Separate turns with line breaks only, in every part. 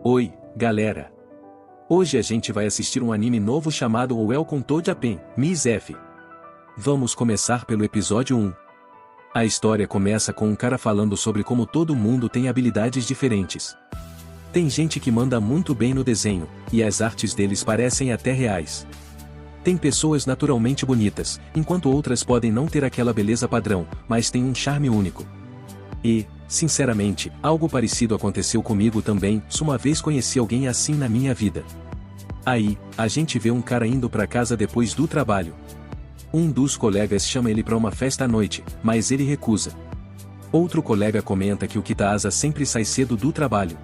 Oi, galera! Hoje a gente vai assistir um anime novo chamado Welcome to Japan, Miss F. Vamos começar pelo episódio 1. A história começa com um cara falando sobre como todo mundo tem habilidades diferentes. Tem gente que manda muito bem no desenho, e as artes deles parecem até reais. Tem pessoas naturalmente bonitas, enquanto outras podem não ter aquela beleza padrão, mas têm um charme único. E, sinceramente, algo parecido aconteceu comigo também, uma vez conheci alguém assim na minha vida. Aí, a gente vê um cara indo pra casa depois do trabalho. Um dos colegas chama ele pra uma festa à noite, mas ele recusa. Outro colega comenta que o Kitaasa sempre sai cedo do trabalho.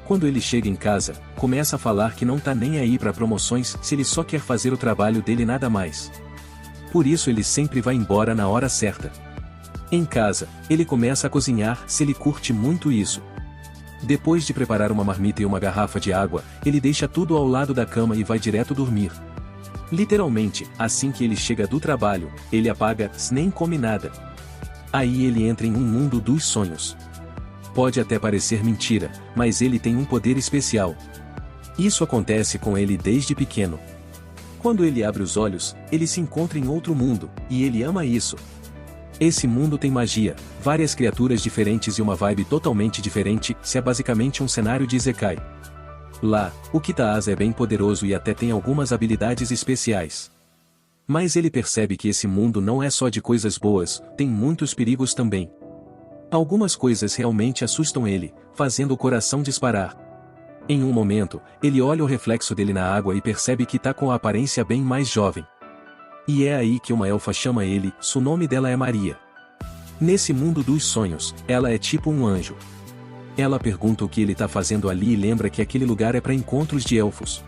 Quando ele chega em casa, começa a falar que não tá nem aí pra promoções se ele só quer fazer o trabalho dele nada mais. Por isso ele sempre vai embora na hora certa. Em casa, ele começa a cozinhar se ele curte muito isso. Depois de preparar uma marmita e uma garrafa de água, ele deixa tudo ao lado da cama e vai direto dormir. Literalmente, assim que ele chega do trabalho, ele apaga, nem come nada. Aí ele entra em um mundo dos sonhos. Pode até parecer mentira, mas ele tem um poder especial. Isso acontece com ele desde pequeno. Quando ele abre os olhos, ele se encontra em outro mundo, e ele ama isso. Esse mundo tem magia, várias criaturas diferentes e uma vibe totalmente diferente, é basicamente um cenário de Isekai. Lá, o Kitaasa é bem poderoso e até tem algumas habilidades especiais. Mas ele percebe que esse mundo não é só de coisas boas, tem muitos perigos também. Algumas coisas realmente assustam ele, fazendo o coração disparar. Em um momento, ele olha o reflexo dele na água e percebe que tá com a aparência bem mais jovem. E é aí que uma elfa chama ele, o nome dela é Maria. Nesse mundo dos sonhos, ela é tipo um anjo. Ela pergunta o que ele tá fazendo ali e lembra que aquele lugar é para encontros de elfos.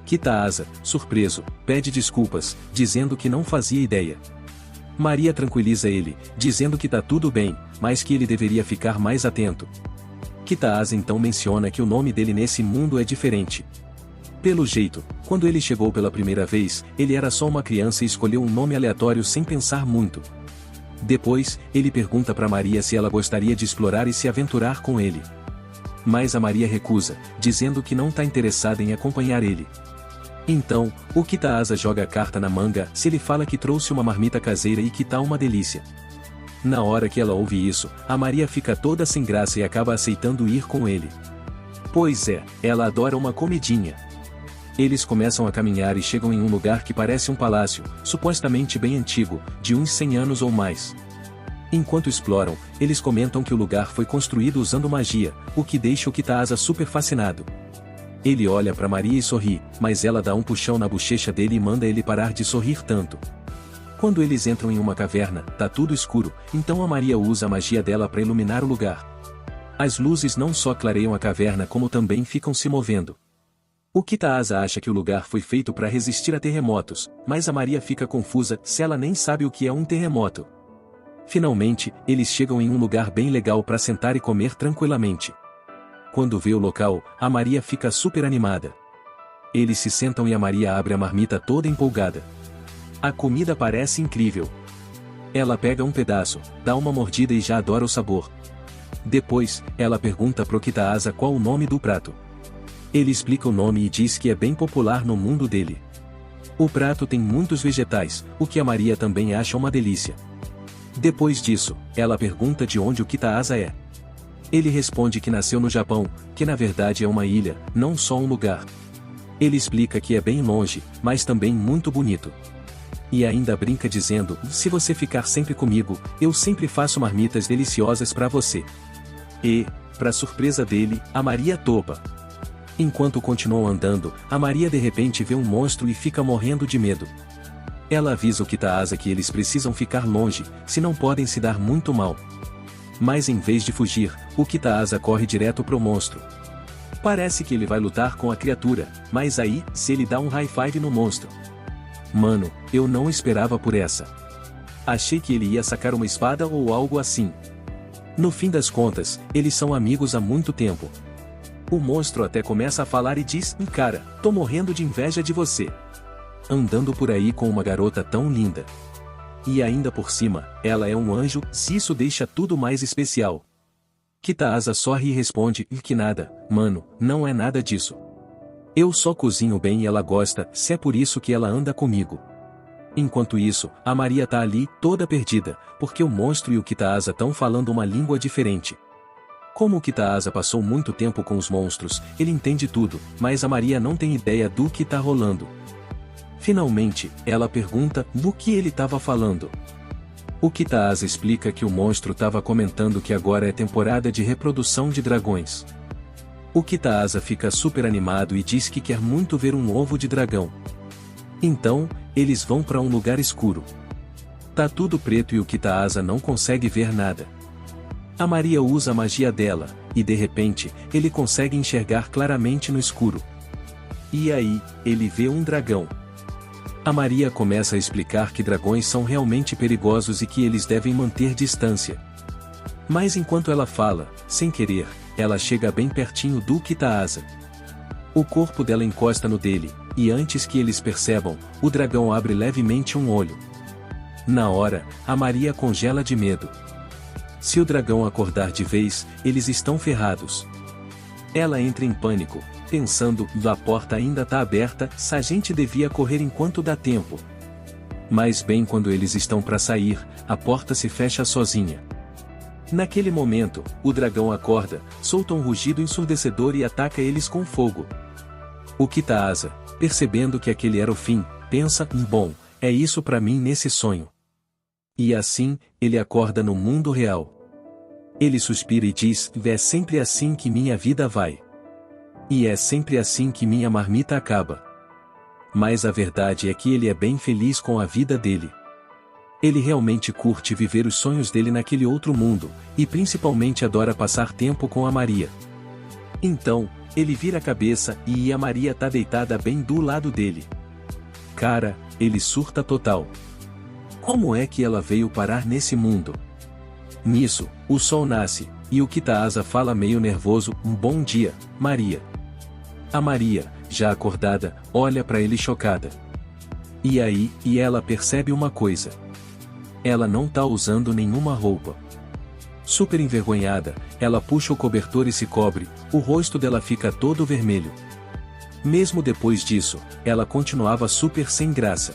Kitaasa, surpreso, pede desculpas, dizendo que não fazia ideia. Maria tranquiliza ele, dizendo que tá tudo bem, mas que ele deveria ficar mais atento. Kitaasa então menciona que o nome dele nesse mundo é diferente. Pelo jeito, quando ele chegou pela primeira vez, ele era só uma criança e escolheu um nome aleatório sem pensar muito. Depois, ele pergunta para Maria se ela gostaria de explorar e se aventurar com ele. Mas a Maria recusa, dizendo que não está interessada em acompanhar ele. Então, o Kitaasa joga a carta na manga se ele fala que trouxe uma marmita caseira e que tá uma delícia. Na hora que ela ouve isso, a Maria fica toda sem graça e acaba aceitando ir com ele. Pois é, ela adora uma comidinha. Eles começam a caminhar e chegam em um lugar que parece um palácio, supostamente bem antigo, de uns 100 anos ou mais. Enquanto exploram, eles comentam que o lugar foi construído usando magia, o que deixa o Kitaasa super fascinado. Ele olha para Maria e sorri, mas ela dá um puxão na bochecha dele e manda ele parar de sorrir tanto. Quando eles entram em uma caverna, tá tudo escuro, então a Maria usa a magia dela para iluminar o lugar. As luzes não só clareiam a caverna como também ficam se movendo. O Kitaasa acha que o lugar foi feito para resistir a terremotos, mas a Maria fica confusa se ela nem sabe o que é um terremoto. Finalmente, eles chegam em um lugar bem legal para sentar e comer tranquilamente. Quando vê o local, a Maria fica super animada. Eles se sentam e a Maria abre a marmita toda empolgada. A comida parece incrível. Ela pega um pedaço, dá uma mordida e já adora o sabor. Depois, ela pergunta pro Kitaasa qual o nome do prato. Ele explica o nome e diz que é bem popular no mundo dele. O prato tem muitos vegetais, o que a Maria também acha uma delícia. Depois disso, ela pergunta de onde o Kitaasa é. Ele responde que nasceu no Japão, que na verdade é uma ilha, não só um lugar. Ele explica que é bem longe, mas também muito bonito. E ainda brinca dizendo, se você ficar sempre comigo, eu sempre faço marmitas deliciosas para você. E, para surpresa dele, a Maria topa. Enquanto continuam andando, a Maria de repente vê um monstro e fica morrendo de medo. Ela avisa o Kitaasa que eles precisam ficar longe, se não podem se dar muito mal. Mas em vez de fugir, o Kitaasa corre direto pro monstro. Parece que ele vai lutar com a criatura, mas aí, se ele dá um high five no monstro. Mano, eu não esperava por essa. Achei que ele ia sacar uma espada ou algo assim. No fim das contas, eles são amigos há muito tempo. O monstro até começa a falar e diz, cara, tô morrendo de inveja de você. Andando por aí com uma garota tão linda. E ainda por cima, ela é um anjo, se isso deixa tudo mais especial. Kitaaza sorri e responde, que nada, mano, não é nada disso. Eu só cozinho bem e ela gosta, se é por isso que ela anda comigo. Enquanto isso, a Maria tá ali, toda perdida, porque o monstro e o Kitaaza tão falando uma língua diferente. Como o Kitaaza passou muito tempo com os monstros, ele entende tudo, mas a Maria não tem ideia do que tá rolando. Finalmente, ela pergunta do que ele estava falando. O Kitaaza explica que o monstro estava comentando que agora é temporada de reprodução de dragões. O Kitaaza fica super animado e diz que quer muito ver um ovo de dragão. Então, eles vão para um lugar escuro. Tá tudo preto e o Kitaaza não consegue ver nada. A Maria usa a magia dela, e de repente, ele consegue enxergar claramente no escuro. E aí, ele vê um dragão. A Maria começa a explicar que dragões são realmente perigosos e que eles devem manter distância. Mas enquanto ela fala, sem querer, ela chega bem pertinho do Kitaaza. O corpo dela encosta no dele, e antes que eles percebam, o dragão abre levemente um olho. Na hora, a Maria congela de medo. Se o dragão acordar de vez, eles estão ferrados. Ela entra em pânico, pensando, a porta ainda tá aberta, a gente devia correr enquanto dá tempo. Mas bem quando eles estão para sair, a porta se fecha sozinha. Naquele momento, o dragão acorda, solta um rugido ensurdecedor e ataca eles com fogo. O Kitaaza, percebendo que aquele era o fim, pensa, bom, é isso para mim nesse sonho. E assim, ele acorda no mundo real. Ele suspira e diz, é sempre assim que minha vida vai. E é sempre assim que minha marmita acaba. Mas a verdade é que ele é bem feliz com a vida dele. Ele realmente curte viver os sonhos dele naquele outro mundo, e principalmente adora passar tempo com a Maria. Então, ele vira a cabeça e a Maria tá deitada bem do lado dele. Cara, ele surta total. Como é que ela veio parar nesse mundo? Nisso, o sol nasce, e o Kitaaza fala meio nervoso, bom dia, Maria. A Maria, já acordada, olha para ele chocada. E aí, ela percebe uma coisa. Ela não tá usando nenhuma roupa. Super envergonhada, ela puxa o cobertor e se cobre, o rosto dela fica todo vermelho. Mesmo depois disso, ela continuava super sem graça.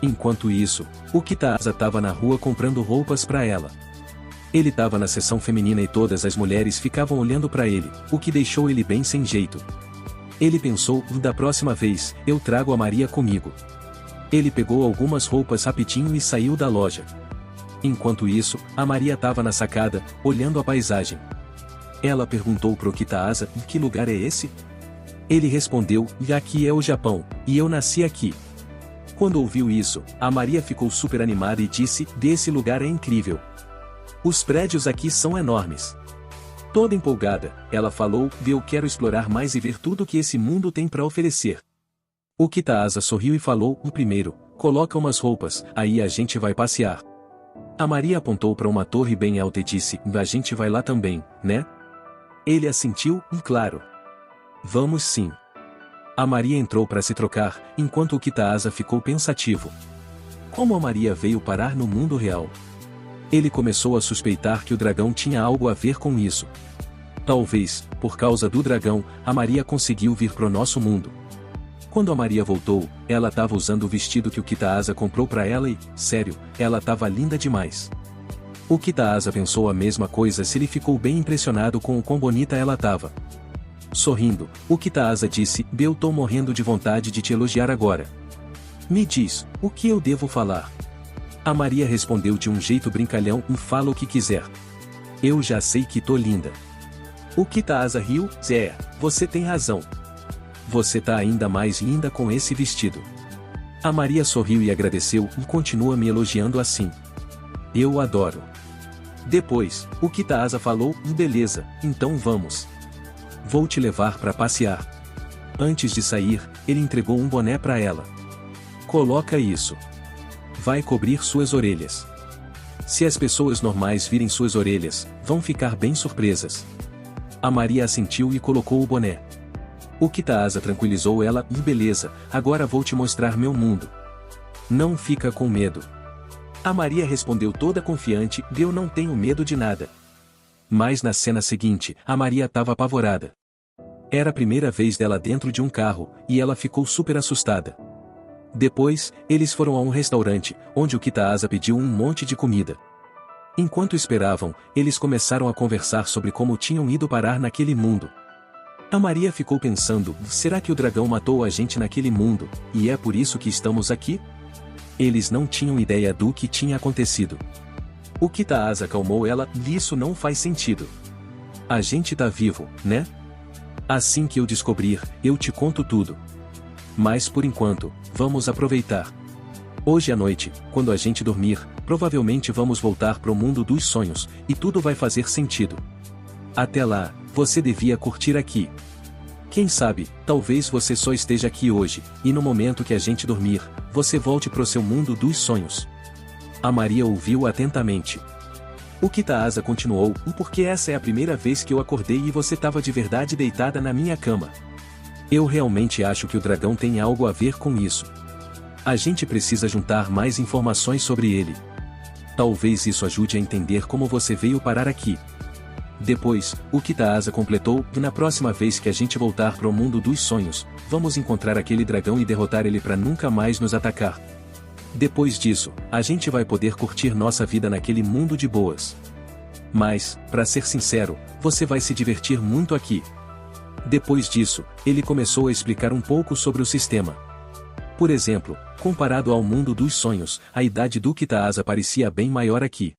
Enquanto isso, o Kitaaza tava na rua comprando roupas para ela. Ele tava na seção feminina e todas as mulheres ficavam olhando para ele, o que deixou ele bem sem jeito. Ele pensou, da próxima vez, eu trago a Maria comigo. Ele pegou algumas roupas rapidinho e saiu da loja. Enquanto isso, a Maria estava na sacada, olhando a paisagem. Ela perguntou pro Kitaaza, que lugar é esse? Ele respondeu, aqui é o Japão, e eu nasci aqui. Quando ouviu isso, a Maria ficou super animada e disse, desse lugar é incrível. Os prédios aqui são enormes. Toda empolgada, ela falou, eu quero explorar mais e ver tudo que esse mundo tem para oferecer. O Kitaaza sorriu e falou, primeiro, coloca umas roupas, aí a gente vai passear. A Maria apontou para uma torre bem alta e disse, a gente vai lá também, né? Ele assentiu, claro. Vamos sim. A Maria entrou para se trocar, enquanto o Kitaaza ficou pensativo. Como a Maria veio parar no mundo real? Ele começou a suspeitar que o dragão tinha algo a ver com isso. Talvez, por causa do dragão, a Maria conseguiu vir pro nosso mundo. Quando a Maria voltou, ela estava usando o vestido que o Kitaaza comprou para ela e, sério, ela estava linda demais. O Kitaaza pensou a mesma coisa se ele ficou bem impressionado com o quão bonita ela estava. Sorrindo, o Kitaaza disse, eu tô morrendo de vontade de te elogiar agora. Me diz, o que eu devo falar? A Maria respondeu de um jeito brincalhão, fala o que quiser. Eu já sei que tô linda. O Kitaaza riu, você tem razão. Você tá ainda mais linda com esse vestido. A Maria sorriu e agradeceu, e continua me elogiando assim. Eu adoro. Depois, o Kitaaza falou, beleza, então vamos. Vou te levar para passear. Antes de sair, ele entregou um boné para ela. Coloca isso. Vai cobrir suas orelhas. Se as pessoas normais virem suas orelhas, vão ficar bem surpresas. A Maria assentiu e colocou o boné. O Kitaaza tranquilizou ela, beleza, agora vou te mostrar meu mundo. Não fica com medo. A Maria respondeu toda confiante, eu não tenho medo de nada. Mas na cena seguinte, a Maria estava apavorada. Era a primeira vez dela dentro de um carro, e ela ficou super assustada. Depois, eles foram a um restaurante, onde o Kitaaza pediu um monte de comida. Enquanto esperavam, eles começaram a conversar sobre como tinham ido parar naquele mundo. A Maria ficou pensando, será que o dragão matou a gente naquele mundo, e é por isso que estamos aqui? Eles não tinham ideia do que tinha acontecido. O Kitaaza acalmou ela, isso não faz sentido. A gente tá vivo, né? Assim que eu descobrir, eu te conto tudo. Mas por enquanto, vamos aproveitar. Hoje à noite, quando a gente dormir, provavelmente vamos voltar pro mundo dos sonhos, e tudo vai fazer sentido. Até lá, você devia curtir aqui. Quem sabe, talvez você só esteja aqui hoje, e no momento que a gente dormir, você volte pro seu mundo dos sonhos. A Maria ouviu atentamente. O Kitaaza continuou, porque essa é a primeira vez que eu acordei e você estava de verdade deitada na minha cama. Eu realmente acho que o dragão tem algo a ver com isso. A gente precisa juntar mais informações sobre ele. Talvez isso ajude a entender como você veio parar aqui. Depois, o Kitaaza completou, e na próxima vez que a gente voltar para o mundo dos sonhos, vamos encontrar aquele dragão e derrotar ele para nunca mais nos atacar. Depois disso, a gente vai poder curtir nossa vida naquele mundo de boas. Mas, para ser sincero, você vai se divertir muito aqui. Depois disso, ele começou a explicar um pouco sobre o sistema. Por exemplo, comparado ao mundo dos sonhos, a idade do Kitaaza parecia bem maior aqui.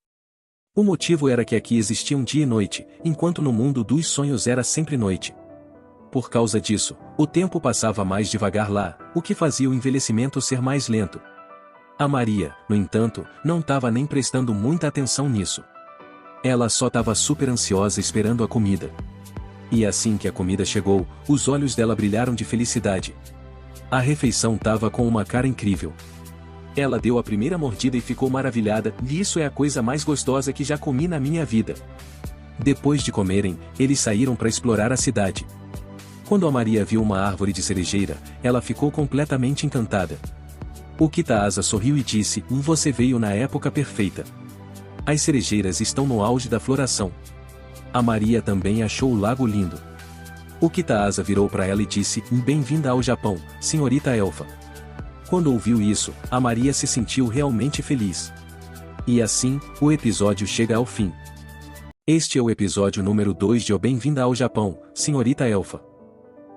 O motivo era que aqui existiam dia e noite, enquanto no mundo dos sonhos era sempre noite. Por causa disso, o tempo passava mais devagar lá, o que fazia o envelhecimento ser mais lento. A Maria, no entanto, não estava nem prestando muita atenção nisso. Ela só estava super ansiosa esperando a comida. E assim que a comida chegou, os olhos dela brilharam de felicidade. A refeição estava com uma cara incrível. Ela deu a primeira mordida e ficou maravilhada, e isso é a coisa mais gostosa que já comi na minha vida. Depois de comerem, eles saíram para explorar a cidade. Quando a Maria viu uma árvore de cerejeira, ela ficou completamente encantada. O Kitaaza sorriu e disse, você veio na época perfeita. As cerejeiras estão no auge da floração. A Maria também achou o lago lindo. O Kitaaza virou para ela e disse, bem-vinda ao Japão, senhorita Elfa. Quando ouviu isso, a Maria se sentiu realmente feliz. E assim, o episódio chega ao fim. Este é o episódio número 2 de O Bem-vinda ao Japão, senhorita Elfa.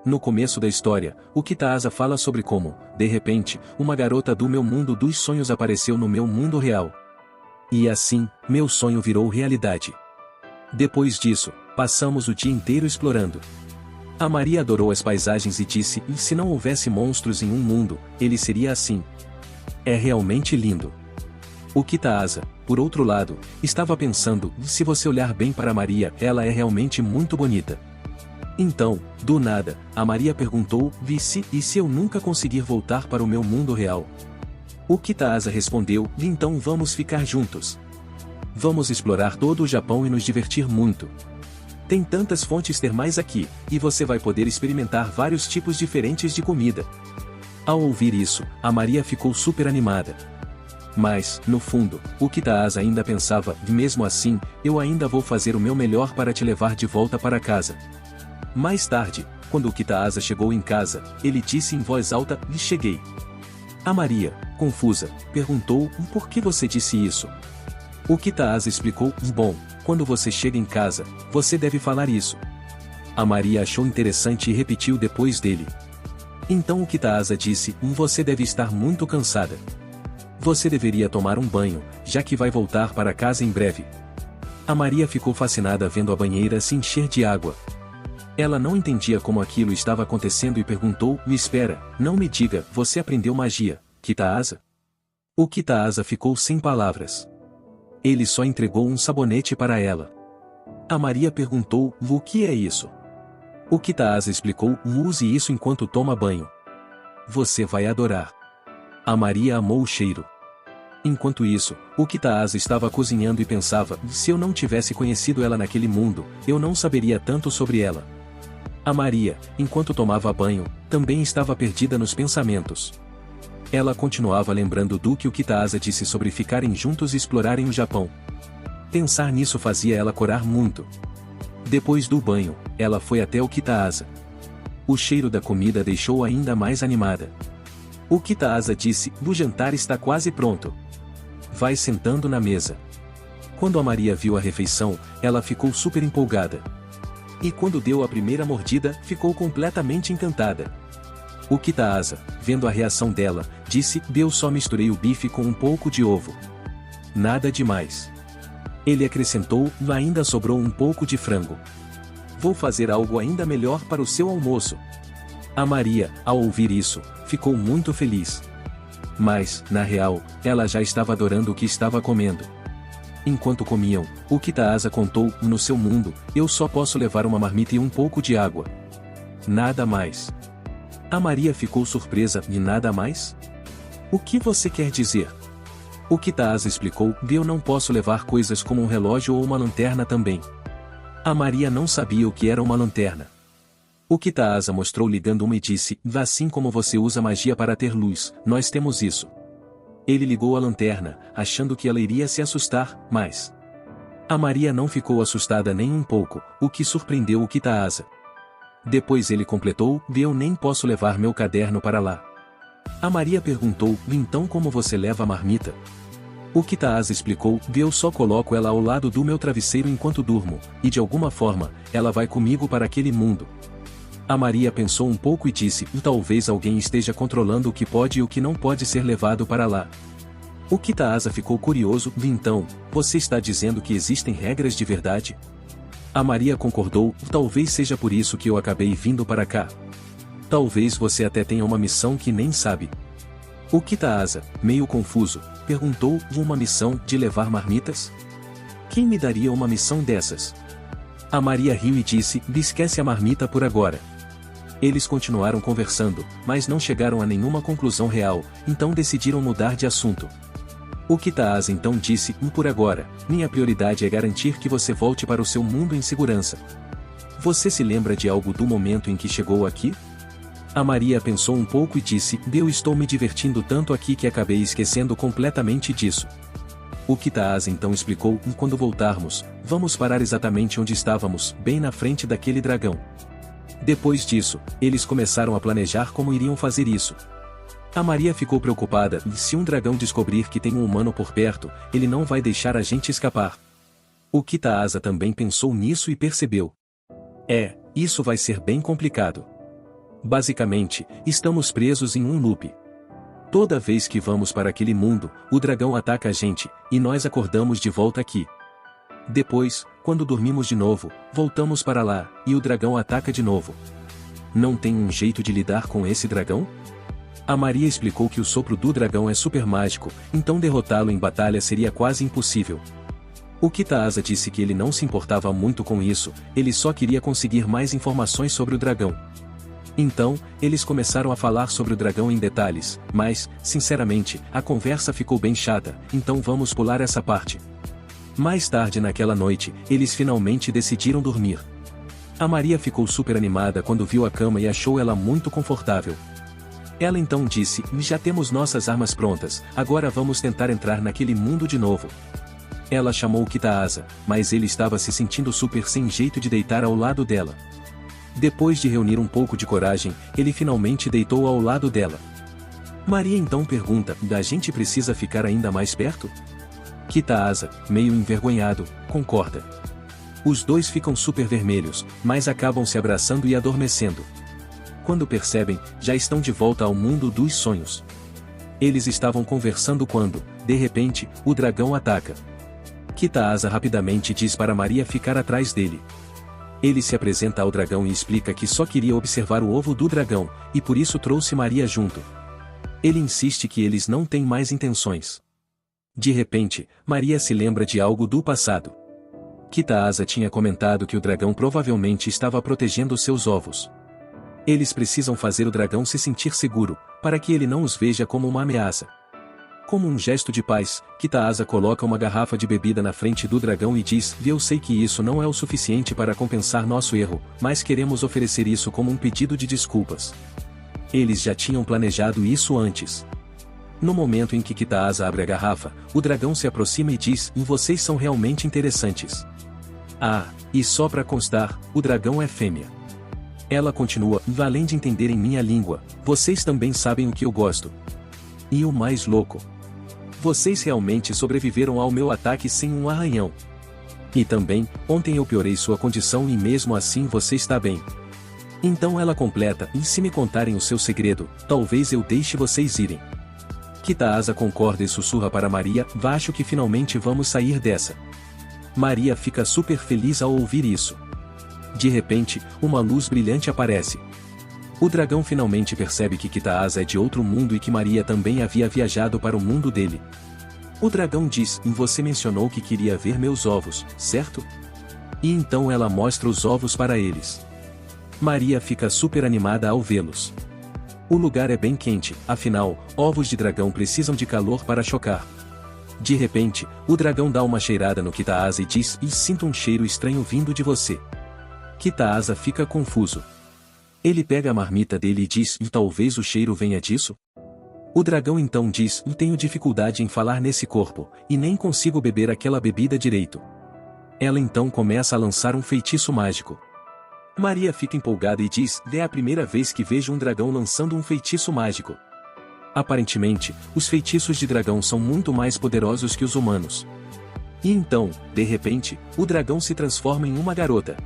No começo da história, o Kitaaza fala sobre como, de repente, uma garota do meu mundo dos sonhos apareceu no meu mundo real. E assim, meu sonho virou realidade. Depois disso, passamos o dia inteiro explorando. A Maria adorou as paisagens e disse, e se não houvesse monstros em um mundo, ele seria assim. É realmente lindo. O Kitaaza, por outro lado, estava pensando, se você olhar bem para Maria, ela é realmente muito bonita. Então, do nada, a Maria perguntou, e se eu nunca conseguir voltar para o meu mundo real? O Kitaaza respondeu, então vamos ficar juntos. Vamos explorar todo o Japão e nos divertir muito. Tem tantas fontes termais aqui, e você vai poder experimentar vários tipos diferentes de comida. Ao ouvir isso, a Maria ficou super animada. Mas, no fundo, o Kitaaza ainda pensava, mesmo assim, eu ainda vou fazer o meu melhor para te levar de volta para casa. Mais tarde, quando o Kitaaza chegou em casa, ele disse em voz alta, cheguei. A Maria, confusa, perguntou, por que você disse isso? O Kitaaza explicou, bom, quando você chega em casa, você deve falar isso. A Maria achou interessante e repetiu depois dele. Então o Kitaaza disse, você deve estar muito cansada. Você deveria tomar um banho, já que vai voltar para casa em breve. A Maria ficou fascinada vendo a banheira se encher de água. Ela não entendia como aquilo estava acontecendo e perguntou, espera, não me diga, você aprendeu magia, Kitaaza? O Kitaaza ficou sem palavras. Ele só entregou um sabonete para ela. A Maria perguntou, o que é isso? O Kitaaza explicou, use isso enquanto toma banho. Você vai adorar. A Maria amou o cheiro. Enquanto isso, o Kitaaza estava cozinhando e pensava, se eu não tivesse conhecido ela naquele mundo, eu não saberia tanto sobre ela. A Maria, enquanto tomava banho, também estava perdida nos pensamentos. Ela continuava lembrando do que o Kitaaza disse sobre ficarem juntos e explorarem o Japão. Pensar nisso fazia ela corar muito. Depois do banho, ela foi até o Kitaasa. O cheiro da comida deixou-a ainda mais animada. O Kitaasa disse: "O jantar está quase pronto. Vai sentando na mesa." Quando a Maria viu a refeição, ela ficou super empolgada. E quando deu a primeira mordida, ficou completamente encantada. O Kitaasa, vendo a reação dela, disse: "Eu só misturei o bife com um pouco de ovo. Nada demais." Ele acrescentou: "Ainda sobrou um pouco de frango. Vou fazer algo ainda melhor para o seu almoço." A Maria, ao ouvir isso, ficou muito feliz. Mas, na real, ela já estava adorando o que estava comendo. Enquanto comiam, o Kitaasa contou: "No seu mundo, eu só posso levar uma marmita e um pouco de água. Nada mais." A Maria ficou surpresa: "E nada mais? O que você quer dizer?" O Kitaasa explicou: "Eu não posso levar coisas como um relógio ou uma lanterna também." A Maria não sabia o que era uma lanterna. O Kitaasa mostrou ligando uma e disse: "Assim como você usa magia para ter luz, nós temos isso." Ele ligou a lanterna, achando que ela iria se assustar, mas a Maria não ficou assustada nem um pouco, o que surpreendeu o Kitaasa. Depois ele completou: "Eu nem posso levar meu caderno para lá." A Maria perguntou: "Então como você leva a marmita?" O Kitaasa explicou: "Eu só coloco ela ao lado do meu travesseiro enquanto durmo, e de alguma forma, ela vai comigo para aquele mundo." A Maria pensou um pouco e disse: "Talvez alguém esteja controlando o que pode e o que não pode ser levado para lá." O Kitaasa ficou curioso: "Então, você está dizendo que existem regras de verdade?" A Maria concordou: "Talvez seja por isso que eu acabei vindo para cá. Talvez você até tenha uma missão que nem sabe." O Kitaasa, meio confuso, perguntou: "Uma missão de levar marmitas? Quem me daria uma missão dessas?" A Maria riu e disse: "Esquece a marmita por agora." Eles continuaram conversando, mas não chegaram a nenhuma conclusão real, então decidiram mudar de assunto. O Kitaasa então disse: "Por agora, minha prioridade é garantir que você volte para o seu mundo em segurança. Você se lembra de algo do momento em que chegou aqui?" A Maria pensou um pouco e disse: "Eu estou me divertindo tanto aqui que acabei esquecendo completamente disso." O Kitaasa então explicou: "Quando voltarmos, vamos parar exatamente onde estávamos, bem na frente daquele dragão." Depois disso, eles começaram a planejar como iriam fazer isso. A Maria ficou preocupada: "Se um dragão descobrir que tem um humano por perto, ele não vai deixar a gente escapar." O Kitaasa também pensou nisso e percebeu: isso vai ser bem complicado. Basicamente, estamos presos em um loop. Toda vez que vamos para aquele mundo, o dragão ataca a gente, e nós acordamos de volta aqui. Depois, quando dormimos de novo, voltamos para lá, e o dragão ataca de novo. Não tem um jeito de lidar com esse dragão? A Maria explicou que o sopro do dragão é super mágico, então derrotá-lo em batalha seria quase impossível. O Kitaasa disse que ele não se importava muito com isso, ele só queria conseguir mais informações sobre o dragão. Então, eles começaram a falar sobre o dragão em detalhes, mas, sinceramente, a conversa ficou bem chata, então vamos pular essa parte. Mais tarde naquela noite, eles finalmente decidiram dormir. A Maria ficou super animada quando viu a cama e achou ela muito confortável. Ela então disse: "Já temos nossas armas prontas, agora vamos tentar entrar naquele mundo de novo." Ela chamou o Kitaasa, mas ele estava se sentindo super sem jeito de deitar ao lado dela. Depois de reunir um pouco de coragem, ele finalmente deitou ao lado dela. Maria então pergunta: "A gente precisa ficar ainda mais perto?" Kitaasa, meio envergonhado, concorda. Os dois ficam super vermelhos, mas acabam se abraçando e adormecendo. Quando percebem, já estão de volta ao mundo dos sonhos. Eles estavam conversando quando, de repente, o dragão ataca. Kitaasa rapidamente diz para Maria ficar atrás dele. Ele se apresenta ao dragão e explica que só queria observar o ovo do dragão, e por isso trouxe Maria junto. Ele insiste que eles não têm mais intenções. De repente, Maria se lembra de algo do passado. Kitaasa tinha comentado que o dragão provavelmente estava protegendo seus ovos. Eles precisam fazer o dragão se sentir seguro, para que ele não os veja como uma ameaça. Como um gesto de paz, Kitaasa coloca uma garrafa de bebida na frente do dragão e diz: "Eu sei que isso não é o suficiente para compensar nosso erro, mas queremos oferecer isso como um pedido de desculpas." Eles já tinham planejado isso antes. No momento em que Kitaaza abre a garrafa, o dragão se aproxima e diz: vocês são realmente interessantes. Ah, e só para constar, o dragão é fêmea. Ela continua: além de entenderem minha língua, vocês também sabem o que eu gosto. E o mais louco: vocês realmente sobreviveram ao meu ataque sem um arranhão. E também, ontem eu piorei sua condição e mesmo assim você está bem. Então ela completa: e se me contarem o seu segredo, talvez eu deixe vocês irem. Kitaaza concorda e sussurra para Maria: acho que finalmente vamos sair dessa. Maria fica super feliz ao ouvir isso. De repente, uma luz brilhante aparece. O dragão finalmente percebe que Kitaaza é de outro mundo e que Maria também havia viajado para o mundo dele. O dragão diz: você mencionou que queria ver meus ovos, certo? E então ela mostra os ovos para eles. Maria fica super animada ao vê-los. O lugar é bem quente, afinal, ovos de dragão precisam de calor para chocar. De repente, o dragão dá uma cheirada no Kitaaza e diz: e sinto um cheiro estranho vindo de você. Kitaaza fica confuso. Ele pega a marmita dele e diz: e talvez o cheiro venha disso? O dragão então diz: tenho dificuldade em falar nesse corpo, e nem consigo beber aquela bebida direito. Ela então começa a lançar um feitiço mágico. Maria fica empolgada e diz: é a primeira vez que vejo um dragão lançando um feitiço mágico. Aparentemente, os feitiços de dragão são muito mais poderosos que os humanos. E então, de repente, o dragão se transforma em uma garota.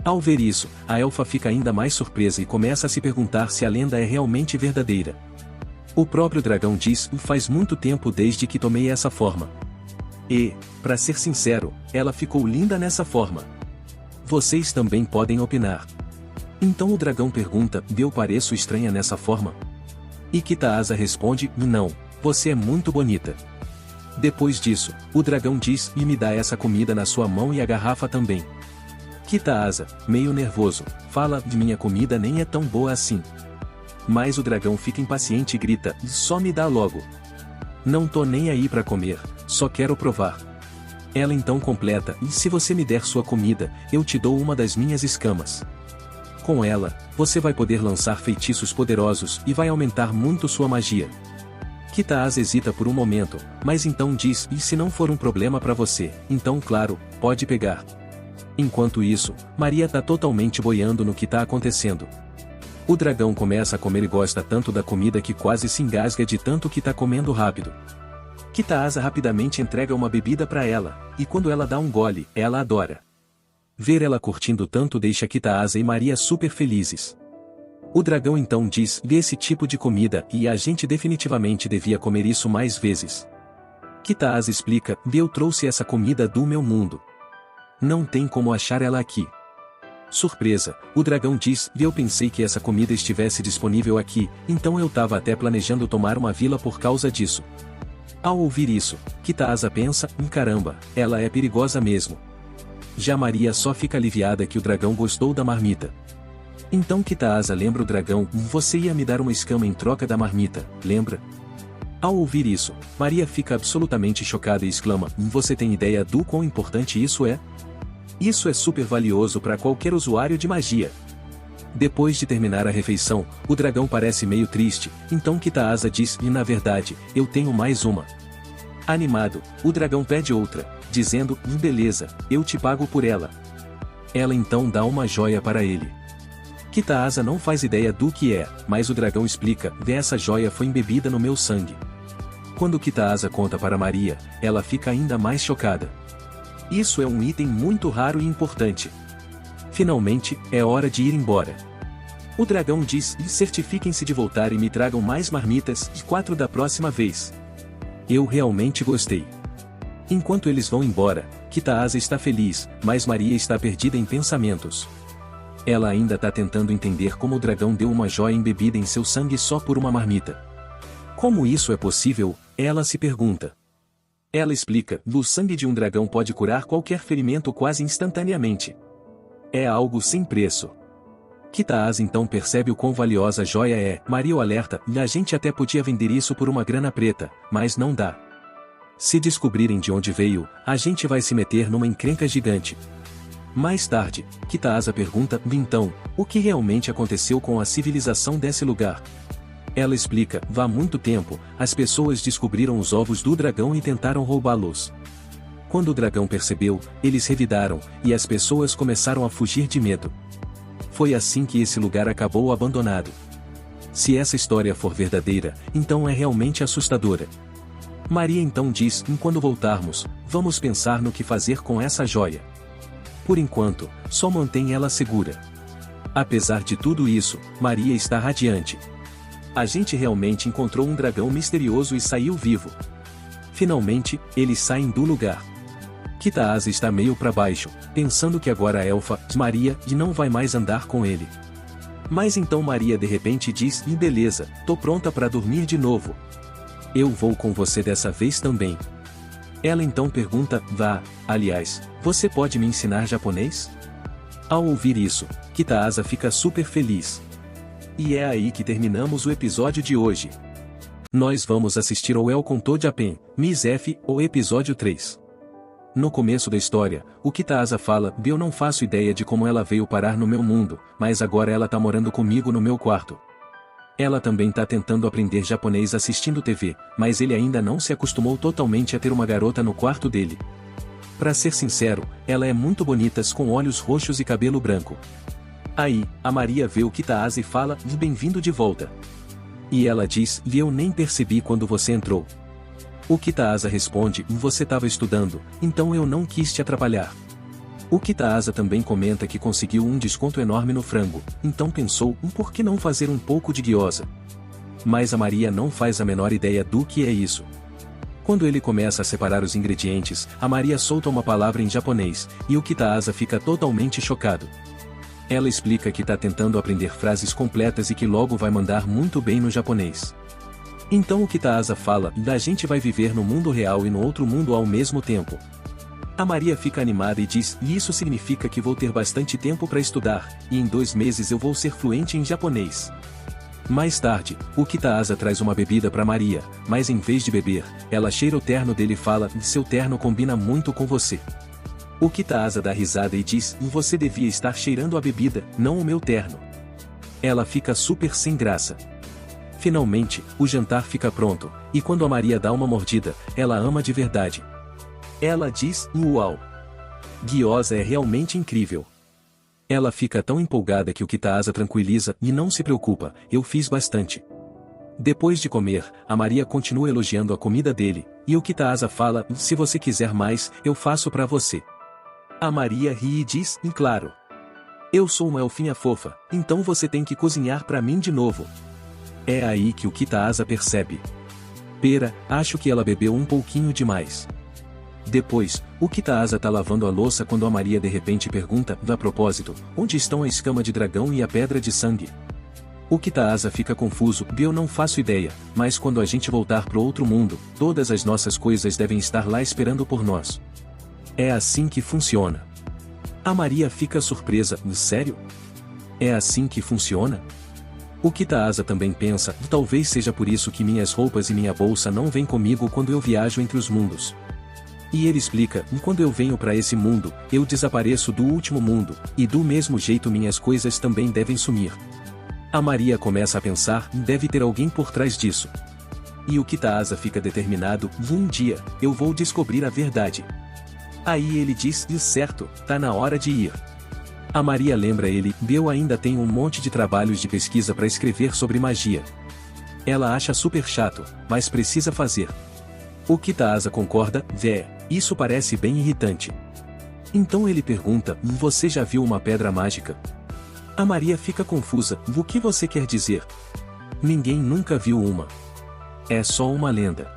Ao ver isso, a elfa fica ainda mais surpresa e começa a se perguntar se a lenda é realmente verdadeira. O próprio dragão diz: faz muito tempo desde que tomei essa forma. E, para ser sincero, ela ficou linda nessa forma. Vocês também podem opinar. Então o dragão pergunta: eu pareço estranha nessa forma? E Kitaaza responde: não, você é muito bonita. Depois disso, o dragão diz: e me dá essa comida na sua mão e a garrafa também. Kitaaza, meio nervoso, fala: minha comida nem é tão boa assim. Mas o dragão fica impaciente e grita: só me dá logo. Não tô nem aí pra comer, só quero provar. Ela então completa: e se você me der sua comida, eu te dou uma das minhas escamas. Com ela, você vai poder lançar feitiços poderosos e vai aumentar muito sua magia. Kitaaza hesita por um momento, mas então diz: e se não for um problema pra você, então claro, pode pegar. Enquanto isso, Maria tá totalmente boiando no que tá acontecendo. O dragão começa a comer e gosta tanto da comida que quase se engasga de tanto que tá comendo rápido. Kitaaza rapidamente entrega uma bebida para ela, e quando ela dá um gole, ela adora. Ver ela curtindo tanto deixa Kitaaza e Maria super felizes. O dragão então diz: esse tipo de comida, e a gente definitivamente devia comer isso mais vezes. Kitaaza explica: eu trouxe essa comida do meu mundo. Não tem como achar ela aqui. Surpresa, o dragão diz: eu pensei que essa comida estivesse disponível aqui, então eu tava até planejando tomar uma vila por causa disso. Ao ouvir isso, Kitaaza pensa: caramba, ela é perigosa mesmo. Já Maria só fica aliviada que o dragão gostou da marmita. Então Kitaaza lembra o dragão: você ia me dar uma escama em troca da marmita, lembra? Ao ouvir isso, Maria fica absolutamente chocada e exclama: você tem ideia do quão importante isso é? Isso é super valioso para qualquer usuário de magia. Depois de terminar a refeição, o dragão parece meio triste, então Kitaaza diz: e na verdade, eu tenho mais uma. Animado, o dragão pede outra, dizendo: beleza, eu te pago por ela. Ela então dá uma joia para ele. Kitaaza não faz ideia do que é, mas o dragão explica: essa joia foi embebida no meu sangue. Quando Kitaaza conta para Maria, ela fica ainda mais chocada. Isso é um item muito raro e importante. Finalmente, é hora de ir embora. O dragão diz: certifiquem-se de voltar e me tragam mais marmitas, e 4 da próxima vez. Eu realmente gostei. Enquanto eles vão embora, Kitaaza está feliz, mas Maria está perdida em pensamentos. Ela ainda está tentando entender como o dragão deu uma joia embebida em seu sangue só por uma marmita. Como isso é possível? Ela se pergunta. Ela explica: o sangue de um dragão pode curar qualquer ferimento quase instantaneamente. É algo sem preço. Kitaaza então percebe o quão valiosa a joia é. Maria o alerta: a gente até podia vender isso por uma grana preta, mas não dá. Se descobrirem de onde veio, a gente vai se meter numa encrenca gigante. Mais tarde, Kitaaza pergunta: então, o que realmente aconteceu com a civilização desse lugar? Ela explica, há muito tempo, as pessoas descobriram os ovos do dragão e tentaram roubá-los. Quando o dragão percebeu, eles revidaram, e as pessoas começaram a fugir de medo. Foi assim que esse lugar acabou abandonado. Se essa história for verdadeira, então é realmente assustadora. Maria então diz, quando voltarmos, vamos pensar no que fazer com essa joia. Por enquanto, só mantém ela segura. Apesar de tudo isso, Maria está radiante. A gente realmente encontrou um dragão misterioso e saiu vivo. Finalmente, eles saem do lugar. Kitaaza está meio para baixo, pensando que agora a elfa, Maria, não vai mais andar com ele. Mas então Maria de repente diz, beleza, tô pronta para dormir de novo. Eu vou com você dessa vez também. Ela então pergunta, aliás, você pode me ensinar japonês? Ao ouvir isso, Kitaaza fica super feliz. E é aí que terminamos o episódio de hoje. Nós vamos assistir ao Welcome to Japan, Miss F, o episódio 3. No começo da história, o Kitaaza fala, eu não faço ideia de como ela veio parar no meu mundo, mas agora ela tá morando comigo no meu quarto. Ela também tá tentando aprender japonês assistindo TV, mas ele ainda não se acostumou totalmente a ter uma garota no quarto dele. Pra ser sincero, ela é muito bonita com olhos roxos e cabelo branco. Aí, a Maria vê o Kitaaza e fala, bem-vindo de volta. E ela diz, eu nem percebi quando você entrou. O Kitaaza responde, você estava estudando, então eu não quis te atrapalhar. O Kitaaza também comenta que conseguiu um desconto enorme no frango, então pensou, por que não fazer um pouco de gyoza? Mas a Maria não faz a menor ideia do que é isso. Quando ele começa a separar os ingredientes, a Maria solta uma palavra em japonês, e o Kitaaza fica totalmente chocado. Ela explica que está tentando aprender frases completas e que logo vai mandar muito bem no japonês. Então o Kitaaza fala, a gente vai viver no mundo real e no outro mundo ao mesmo tempo. A Maria fica animada e diz, isso significa que vou ter bastante tempo para estudar, e em 2 meses eu vou ser fluente em japonês. Mais tarde, o Kitaaza traz uma bebida para Maria, mas em vez de beber, ela cheira o terno dele e fala, seu terno combina muito com você. O Kitaaza dá risada e diz, você devia estar cheirando a bebida, não o meu terno. Ela fica super sem graça. Finalmente, o jantar fica pronto, e quando a Maria dá uma mordida, ela ama de verdade. Ela diz, uau! Gyoza é realmente incrível. Ela fica tão empolgada que o Kitaaza tranquiliza, e não se preocupa, eu fiz bastante. Depois de comer, a Maria continua elogiando a comida dele, e o Kitaaza fala, se você quiser mais, eu faço para você. A Maria ri e diz, claro. Eu sou uma elfinha fofa, então você tem que cozinhar para mim de novo. É aí que o Kitaaza percebe. Pera, acho que ela bebeu um pouquinho demais. Depois, o Kitaaza tá lavando a louça quando a Maria de repente pergunta, a propósito, onde estão a escama de dragão e a pedra de sangue? O Kitaaza fica confuso, eu não faço ideia, mas quando a gente voltar pro outro mundo, todas as nossas coisas devem estar lá esperando por nós. É assim que funciona. A Maria fica surpresa, sério? É assim que funciona? O Kitaaza também pensa, talvez seja por isso que minhas roupas e minha bolsa não vêm comigo quando eu viajo entre os mundos. E ele explica, quando eu venho para esse mundo, eu desapareço do último mundo, e do mesmo jeito minhas coisas também devem sumir. A Maria começa a pensar, deve ter alguém por trás disso. E o Kitaaza fica determinado, um dia, eu vou descobrir a verdade. Aí ele diz, certo, tá na hora de ir. A Maria lembra ele, eu ainda tenho um monte de trabalhos de pesquisa para escrever sobre magia. Ela acha super chato, mas precisa fazer. O Kitaaza concorda, isso parece bem irritante. Então ele pergunta, você já viu uma pedra mágica? A Maria fica confusa, o que você quer dizer? Ninguém nunca viu uma. É só uma lenda.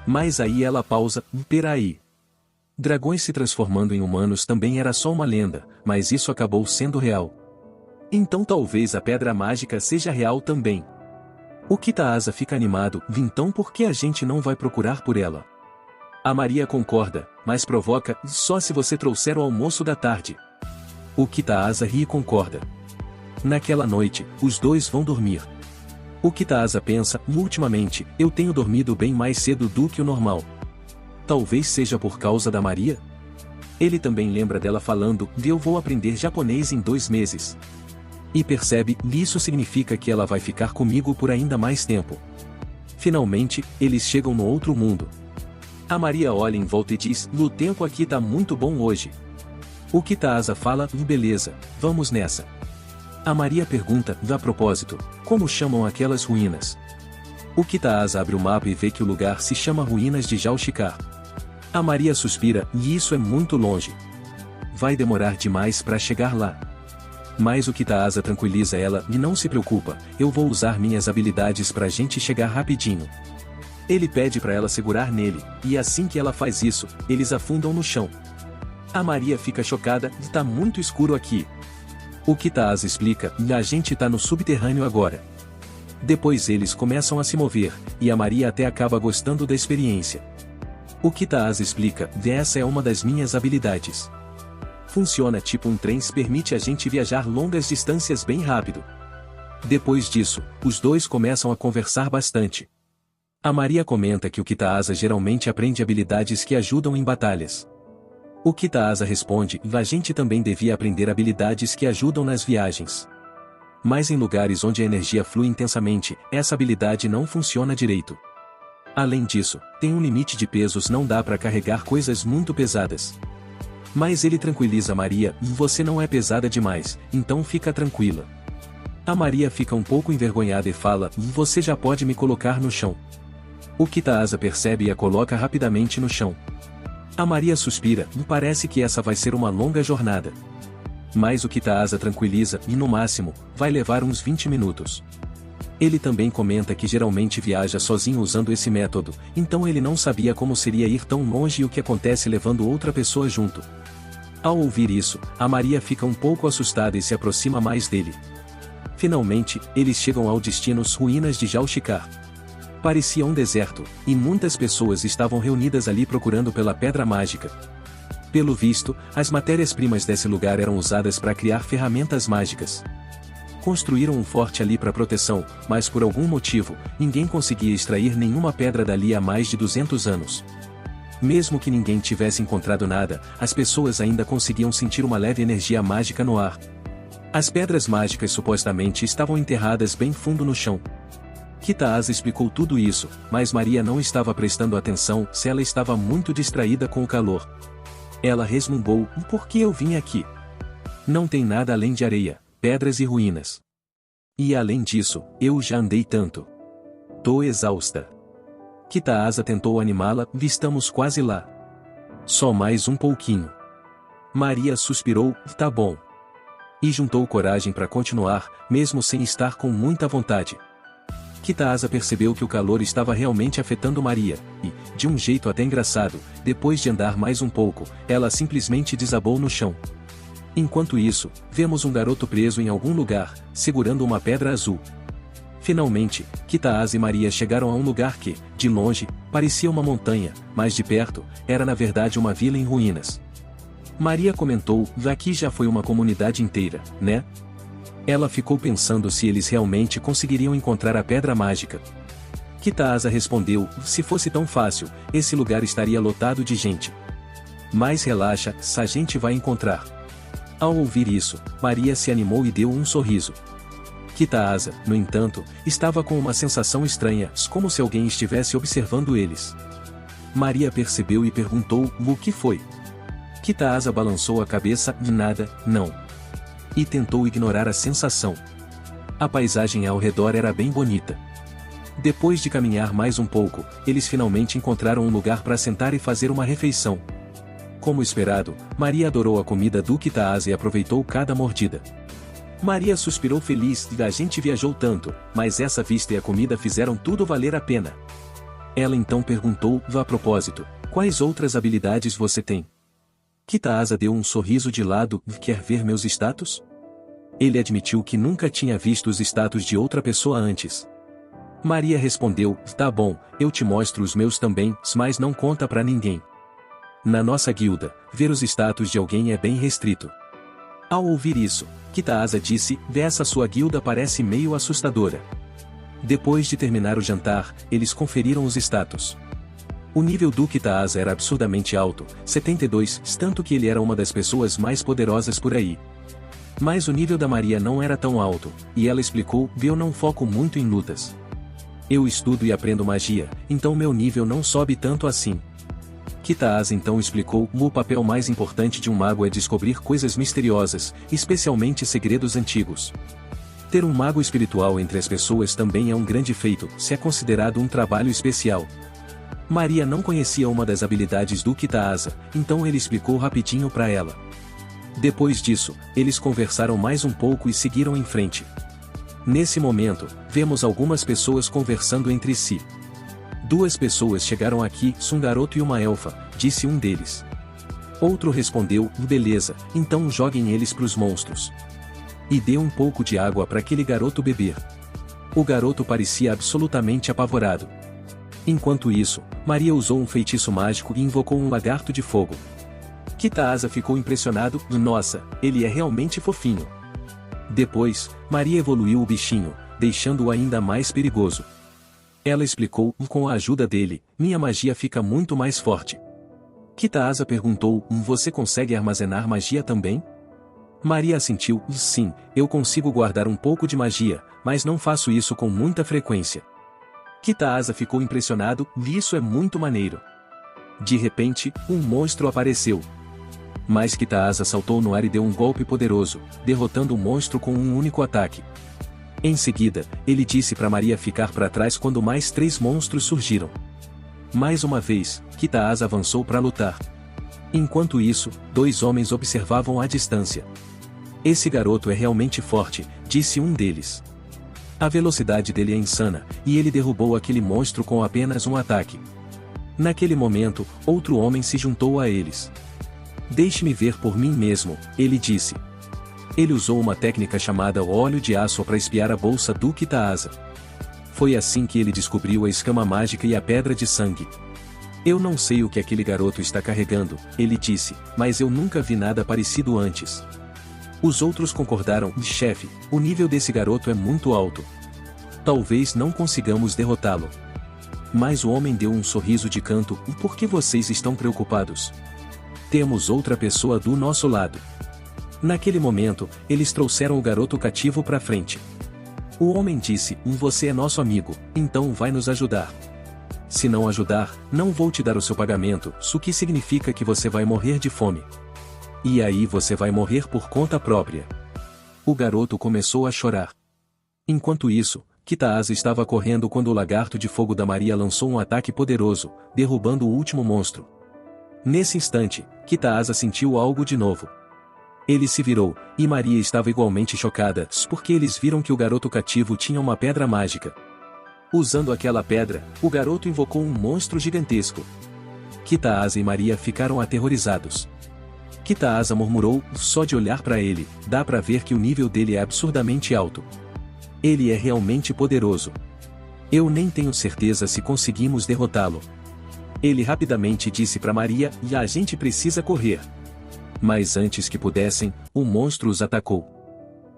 Mas aí ela pausa, peraí. Dragões se transformando em humanos também era só uma lenda, mas isso acabou sendo real. Então talvez a pedra mágica seja real também. O Kitaaza fica animado, então por que a gente não vai procurar por ela? A Maria concorda, mas provoca, só se você trouxer o almoço da tarde. O Kitaaza ri e concorda. Naquela noite, os dois vão dormir. O Kitaaza pensa, ultimamente, eu tenho dormido bem mais cedo do que o normal. Talvez seja por causa da Maria? Ele também lembra dela falando, eu vou aprender japonês em 2 meses. E percebe, isso significa que ela vai ficar comigo por ainda mais tempo. Finalmente, eles chegam no outro mundo. A Maria olha em volta e diz, o tempo aqui tá muito bom hoje. O Kitaaza fala, beleza, vamos nessa. A Maria pergunta, a propósito, como chamam aquelas ruínas? O Kitaaza abre o mapa e vê que o lugar se chama Ruínas de Jalshikar. A Maria suspira, e isso é muito longe. Vai demorar demais para chegar lá. Mas o Kitaaza tranquiliza ela, e não se preocupa, eu vou usar minhas habilidades pra gente chegar rapidinho. Ele pede para ela segurar nele, e assim que ela faz isso, eles afundam no chão. A Maria fica chocada, tá muito escuro aqui. O Kitaaza explica, a gente tá no subterrâneo agora. Depois eles começam a se mover, e a Maria até acaba gostando da experiência. O Kitaaza explica, essa é uma das minhas habilidades. Funciona tipo um trem, permite a gente viajar longas distâncias bem rápido. Depois disso, os dois começam a conversar bastante. A Maria comenta que o Kitaaza geralmente aprende habilidades que ajudam em batalhas. O Kitaaza responde, a gente também devia aprender habilidades que ajudam nas viagens. Mas em lugares onde a energia flui intensamente, essa habilidade não funciona direito. Além disso, tem um limite de pesos, não dá para carregar coisas muito pesadas. Mas ele tranquiliza Maria, você não é pesada demais, então fica tranquila. A Maria fica um pouco envergonhada e fala, você já pode me colocar no chão. O Kitaaza percebe e a coloca rapidamente no chão. A Maria suspira, parece que essa vai ser uma longa jornada. Mas o Kitaaza tranquiliza, e no máximo, vai levar uns 20 minutos. Ele também comenta que geralmente viaja sozinho usando esse método, então ele não sabia como seria ir tão longe e o que acontece levando outra pessoa junto. Ao ouvir isso, a Maria fica um pouco assustada e se aproxima mais dele. Finalmente, eles chegam ao destino Ruínas de Jalshikar. Parecia um deserto, e muitas pessoas estavam reunidas ali procurando pela pedra mágica. Pelo visto, as matérias-primas desse lugar eram usadas para criar ferramentas mágicas. Construíram um forte ali para proteção, mas por algum motivo, ninguém conseguia extrair nenhuma pedra dali há mais de 200 anos. Mesmo que ninguém tivesse encontrado nada, as pessoas ainda conseguiam sentir uma leve energia mágica no ar. As pedras mágicas supostamente estavam enterradas bem fundo no chão. Kitaaza explicou tudo isso, mas Maria não estava prestando atenção, se ela estava muito distraída com o calor. Ela resmungou, por que eu vim aqui? Não tem nada além de areia, pedras e ruínas. E além disso, eu já andei tanto. Tô exausta. Kitaaza tentou animá-la, estamos quase lá. Só mais um pouquinho. Maria suspirou, tá bom. E juntou coragem para continuar, mesmo sem estar com muita vontade. Kitaaza percebeu que o calor estava realmente afetando Maria, e, de um jeito até engraçado, depois de andar mais um pouco, ela simplesmente desabou no chão. Enquanto isso, vemos um garoto preso em algum lugar, segurando uma pedra azul. Finalmente, Kitaaza e Maria chegaram a um lugar que, de longe, parecia uma montanha, mas de perto, era na verdade uma vila em ruínas. Maria comentou, aqui já foi uma comunidade inteira, né? Ela ficou pensando se eles realmente conseguiriam encontrar a pedra mágica. Kitaaza respondeu, se fosse tão fácil, esse lugar estaria lotado de gente. Mas relaxa, a gente vai encontrar. Ao ouvir isso, Maria se animou e deu um sorriso. Kitaaza, no entanto, estava com uma sensação estranha, como se alguém estivesse observando eles. Maria percebeu e perguntou, o que foi? Kitaaza balançou a cabeça, nada, não. E tentou ignorar a sensação. A paisagem ao redor era bem bonita. Depois de caminhar mais um pouco, eles finalmente encontraram um lugar para sentar e fazer uma refeição. Como esperado, Maria adorou a comida do Kitaaza e aproveitou cada mordida. Maria suspirou feliz, a gente viajou tanto, mas essa vista e a comida fizeram tudo valer a pena. Ela então perguntou, a propósito, quais outras habilidades você tem? Kitaaza deu um sorriso de lado, quer ver meus status? Ele admitiu que nunca tinha visto os status de outra pessoa antes. Maria respondeu, tá bom, eu te mostro os meus também, mas não conta pra ninguém. Na nossa guilda, ver os status de alguém é bem restrito. Ao ouvir isso, Kitaaza disse, essa sua guilda parece meio assustadora. Depois de terminar o jantar, eles conferiram os status. O nível do Kitaaza era absurdamente alto, 72, tanto que ele era uma das pessoas mais poderosas por aí. Mas o nível da Maria não era tão alto, e ela explicou: eu não foco muito em lutas. Eu estudo e aprendo magia, então meu nível não sobe tanto assim. Kitaaza então explicou: o papel mais importante de um mago é descobrir coisas misteriosas, especialmente segredos antigos. Ter um mago espiritual entre as pessoas também é um grande feito, se é considerado um trabalho especial. Maria não conhecia uma das habilidades do Kitaaza, então ele explicou rapidinho para ela. Depois disso, eles conversaram mais um pouco e seguiram em frente. Nesse momento, vemos algumas pessoas conversando entre si. 2 pessoas chegaram aqui, um garoto e uma elfa, disse um deles. Outro respondeu: beleza, então joguem eles pros monstros. E deu um pouco de água para aquele garoto beber. O garoto parecia absolutamente apavorado. Enquanto isso, Maria usou um feitiço mágico e invocou um lagarto de fogo. Kitaaza ficou impressionado: nossa, ele é realmente fofinho. Depois, Maria evoluiu o bichinho, deixando-o ainda mais perigoso. Ela explicou: com a ajuda dele, minha magia fica muito mais forte. Kitaaza perguntou: você consegue armazenar magia também? Maria assentiu: sim, eu consigo guardar um pouco de magia, mas não faço isso com muita frequência. Kitaaza ficou impressionado: isso é muito maneiro. De repente, um monstro apareceu. Mas Kitaaza saltou no ar e deu um golpe poderoso, derrotando o monstro com um único ataque. Em seguida, ele disse para Maria ficar para trás quando mais 3 monstros surgiram. Mais uma vez, Kitaaza avançou para lutar. Enquanto isso, 2 homens observavam à distância. Esse garoto é realmente forte, disse um deles. A velocidade dele é insana, e ele derrubou aquele monstro com apenas um ataque. Naquele momento, outro homem se juntou a eles. Deixe-me ver por mim mesmo, ele disse. Ele usou uma técnica chamada óleo de aço para espiar a bolsa do Kitaaza. Foi assim que ele descobriu a escama mágica e a pedra de sangue. Eu não sei o que aquele garoto está carregando, ele disse, mas eu nunca vi nada parecido antes. Os outros concordaram: chefe, o nível desse garoto é muito alto. Talvez não consigamos derrotá-lo. Mas o homem deu um sorriso de canto: por que vocês estão preocupados? Temos outra pessoa do nosso lado. Naquele momento, eles trouxeram o garoto cativo para frente. O homem disse: você é nosso amigo, então vai nos ajudar. Se não ajudar, não vou te dar o seu pagamento, o que significa que você vai morrer de fome. E aí você vai morrer por conta própria. O garoto começou a chorar. Enquanto isso, Kitaaza estava correndo quando o lagarto de fogo da Maria lançou um ataque poderoso, derrubando o último monstro. Nesse instante, Kitaaza sentiu algo de novo. Ele se virou, e Maria estava igualmente chocada, porque eles viram que o garoto cativo tinha uma pedra mágica. Usando aquela pedra, o garoto invocou um monstro gigantesco. Kitaaza e Maria ficaram aterrorizados. Kitaaza murmurou: só de olhar para ele, dá para ver que o nível dele é absurdamente alto. Ele é realmente poderoso. Eu nem tenho certeza se conseguimos derrotá-lo. Ele rapidamente disse para Maria: e a gente precisa correr. Mas antes que pudessem, o monstro os atacou.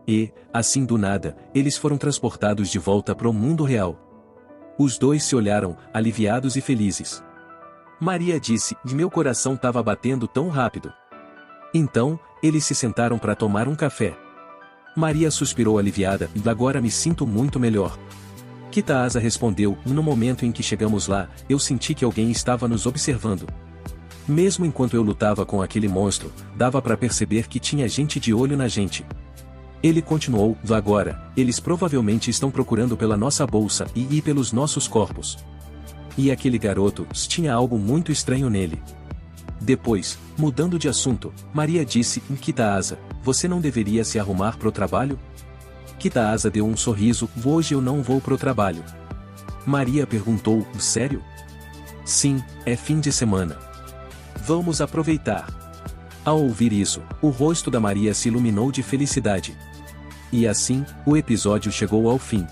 E, assim do nada, eles foram transportados de volta para o mundo real. Os 2 se olharam, aliviados e felizes. Maria disse: meu coração estava batendo tão rápido. Então, eles se sentaram para tomar um café. Maria suspirou aliviada: agora me sinto muito melhor. Kitaaza respondeu: no momento em que chegamos lá, eu senti que alguém estava nos observando. Mesmo enquanto eu lutava com aquele monstro, dava para perceber que tinha gente de olho na gente. Ele continuou: agora, eles provavelmente estão procurando pela nossa bolsa e pelos nossos corpos. E aquele garoto tinha algo muito estranho nele. Depois, mudando de assunto, Maria disse: Kitaaza, você não deveria se arrumar pro trabalho? Kitaaza deu um sorriso: hoje eu não vou pro trabalho. Maria perguntou: sério? Sim, é fim de semana. Vamos aproveitar. Ao ouvir isso, o rosto da Maria se iluminou de felicidade. E assim, o episódio chegou ao fim.